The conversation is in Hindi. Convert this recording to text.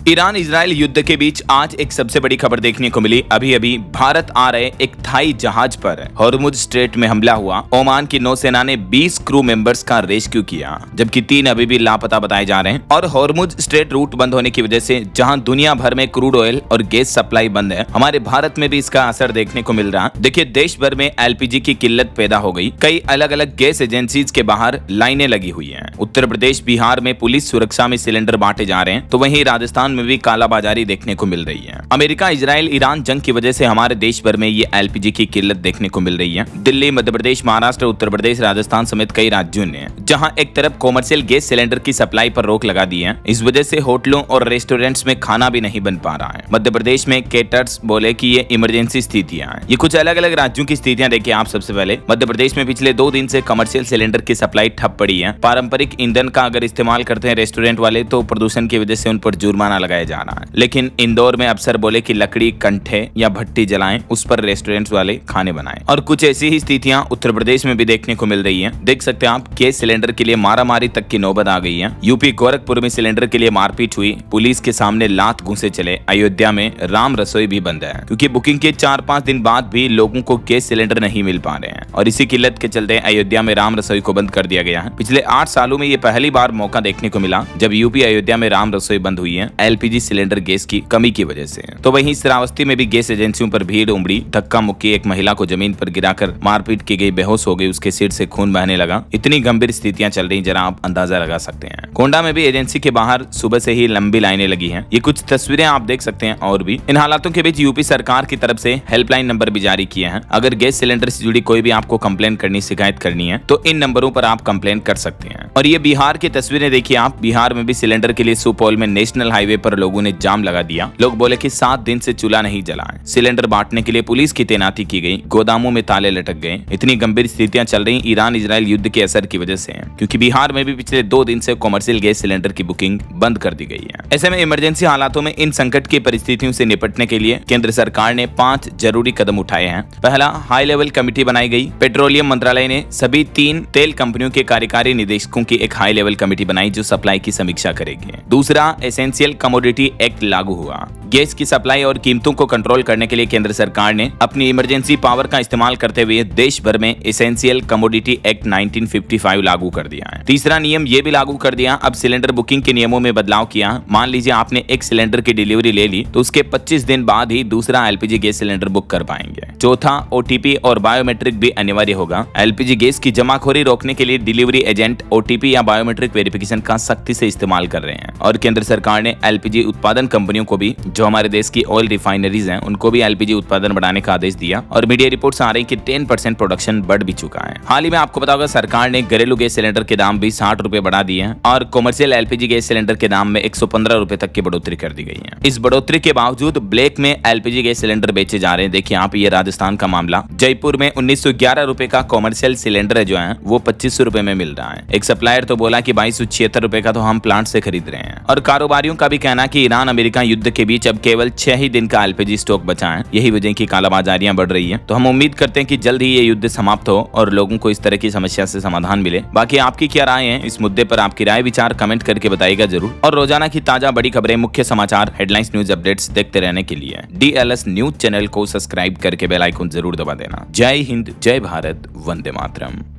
ईरान इजराइल युद्ध के बीच आज एक सबसे बड़ी खबर देखने को मिली। अभी अभी भारत आ रहे एक थाई जहाज पर हॉर्मुज स्ट्रेट में हमला हुआ। ओमान की नौसेना ने 20 क्रू मेंबर्स का रेस्क्यू किया, जबकि 3 अभी भी लापता बताए जा रहे हैं। और हॉर्मुज स्ट्रेट रूट बंद होने की वजह से जहां दुनिया भर में क्रूड ऑयल और गैस सप्लाई बंद है, हमारे भारत में भी इसका असर देखने को मिल रहा। देखिए, देश भर में एलपीजी की किल्लत पैदा हो गई। कई अलग अलग गैस एजेंसीज के बाहर लाइनें लगी हुई है। उत्तर प्रदेश, बिहार में पुलिस सुरक्षा में सिलेंडर बांटे जा रहे हैं, तो वहीं राजस्थान में भी कालाबाजारी देखने को मिल रही है। अमेरिका, इजराइल, ईरान जंग की वजह से हमारे देश भर में ये एलपीजी की किल्लत देखने को मिल रही है। दिल्ली, मध्य प्रदेश, महाराष्ट्र, उत्तर प्रदेश, राजस्थान समेत कई राज्यों ने जहां एक तरफ कॉमर्शियल गैस सिलेंडर की सप्लाई पर रोक लगा दी है, इस वजह से होटलों और रेस्टोरेंट्स में खाना भी नहीं बन पा रहा है। मध्य प्रदेश में केटर्स बोले कि ये इमरजेंसी स्थितियां हैं। ये कुछ अलग अलग राज्यों की स्थितियां देखिए आप। सबसे पहले मध्य प्रदेश में पिछले 2 दिन से कमर्शियल सिलेंडर की सप्लाई ठप पड़ी है। पारंपरिक ईंधन का अगर इस्तेमाल करते हैं रेस्टोरेंट वाले, तो प्रदूषण की वजह से उन पर जुर्माना लगाया जा रहा है। लेकिन इंदौर में अफसर बोले कि लकड़ी, कंठे या भट्टी जलाएं, उस पर रेस्टोरेंट्स वाले खाने बनाएं। और कुछ ऐसी ही स्थितियां उत्तर प्रदेश में भी देखने को मिल रही हैं। देख सकते हैं आप, गैस सिलेंडर के लिए मारामारी तक की नौबत आ गई है। यूपी गोरखपुर में सिलेंडर के लिए मारपीट हुई, पुलिस के सामने लात घूंसे चले। अयोध्या में राम रसोई भी बंद है, क्योंकि बुकिंग के 4-5 दिन बाद भी लोगों को गैस सिलेंडर नहीं मिल पा रहे हैं। और इसी किल्लत के चलते अयोध्या में राम रसोई को बंद कर दिया गया है। पिछले 8 सालों में ये पहली बार मौका देखने को मिला जब यूपी अयोध्या में राम रसोई बंद हुई है, एलपीजी सिलेंडर गैस की कमी की वजह से। तो वहीं श्रावस्ती में भी गैस एजेंसियों पर भीड़ उमड़ी। धक्का मुक्की, एक महिला को जमीन पर गिराकर मारपीट की गई, बेहोश हो गई, उसके सिर से खून बहने लगा। इतनी गंभीर स्थितियां चल रही, जरा आप अंदाजा लगा सकते हैं। कोंडा में भी एजेंसी के बाहर सुबह से ही लंबी लाइनें लगी हैं। ये कुछ तस्वीरें आप देख सकते हैं। और भी इन हालातों के बीच यूपी सरकार की तरफ से हेल्पलाइन नंबर भी जारी किए हैं। अगर गैस सिलेंडर से जुड़ी कोई भी आपको कंप्लेन करनी, शिकायत करनी है, तो इन नंबरों पर आप कंप्लेन कर सकते हैं। और ये बिहार की तस्वीरें देखिए आप। बिहार में भी सिलेंडर के लिए सुपौल में नेशनल हाईवे पर लोगों ने जाम लगा दिया। लोग बोले कि 7 दिन से चूल्हा नहीं जला है। सिलेंडर बांटने के लिए पुलिस की तैनाती की गई, गोदामों में ताले लटक गए। इतनी गंभीर स्थितियां चल रही ईरान इजराइल युद्ध के असर की वजह से, क्योंकि बिहार में भी पिछले 2 दिन से कॉमर्शियल गैस सिलेंडर की बुकिंग बंद कर दी गई है। ऐसे में इमरजेंसी हालातों में इन संकट की परिस्थितियों से निपटने के लिए केंद्र सरकार ने 5 जरूरी कदम उठाए हैं। पहला, हाई लेवल कमेटी बनाई गई। पेट्रोलियम मंत्रालय ने सभी 3 तेल कंपनियों के कार्यकारी निदेशकों की एक हाई लेवल कमेटी बनाई, जो सप्लाई की समीक्षा करेगी। दूसरा, एसेंशियल कमोडिटी एक्ट लागू हुआ। गैस की सप्लाई और कीमतों को कंट्रोल करने के लिए केंद्र सरकार ने अपनी इमरजेंसी पावर का इस्तेमाल करते हुए देश भर में एसेंशियल कमोडिटी एक्ट 1955 लागू कर दिया है। तीसरा नियम ये भी लागू कर दिया, अब सिलेंडर बुकिंग के नियमों में बदलाव किया। मान लीजिए आपने एक सिलेंडर की डिलीवरी ले ली, तो उसके 25 दिन बाद ही दूसरा एलपीजी गैस सिलेंडर बुक कर पाएंगे। चौथा, ओटीपी और बायोमेट्रिक भी अनिवार्य होगा। एलपीजी गैस की जमाखोरी रोकने के लिए डिलीवरी एजेंट ओटीपी या बायोमेट्रिक वेरिफिकेशन का सख्ती से इस्तेमाल कर रहे हैं। और केंद्र सरकार ने एलपीजी उत्पादन कंपनियों को भी, जो हमारे देश की ऑयल रिफाइनरीज हैं, उनको भी एलपीजी उत्पादन बढ़ाने का आदेश दिया। और मीडिया रिपोर्ट्स आ रही कि 10% प्रोडक्शन बढ़ भी चुका है। हाल ही में आपको पता होगा, सरकार ने घरेलू गैस सिलेंडर के दाम भी 60 रुपए बढ़ा दिए हैं और कॉमर्शियल एलपीजी गैस सिलेंडर के दाम में 115 रुपए तक की बढ़ोतरी कर दी गई है। इस बढ़ोतरी के बावजूद ब्लैक में एलपीजी गैस सिलेंडर बेचे जा रहे हैं। देखिए आप, ये राजस्थान का मामला। जयपुर में 1911 रुपए का कॉमर्शियल सिलेंडर जो है वो 2500 रुपए में मिल रहा है। एक सप्लायर तो बोला कि 2276 रुपए का तो हम प्लांट से खरीद रहे हैं। और कारोबारियों का भी कहना कि ईरान अमेरिका युद्ध के बीच अब केवल 6 ही दिन का एलपीजी स्टॉक बचा है। यही वजह की कालाबाजारियां बढ़ रही है। तो हम उम्मीद करते हैं कि जल्द ही ये युद्ध समाप्त हो और लोगों को इस तरह की समस्या से समाधान मिले। बाकी आपकी क्या राय है इस मुद्दे पर? आपकी राय विचार कमेंट करके बताइएगा जरूर। और रोजाना की ताजा बड़ी खबरें, मुख्य समाचार, हेडलाइंस, न्यूज अपडेट्स देखते रहने के लिए DLS न्यूज चैनल को सब्सक्राइब करके बेल आइकन जरूर दबा देना। जय हिंद, जय भारत, वंदे मातरम।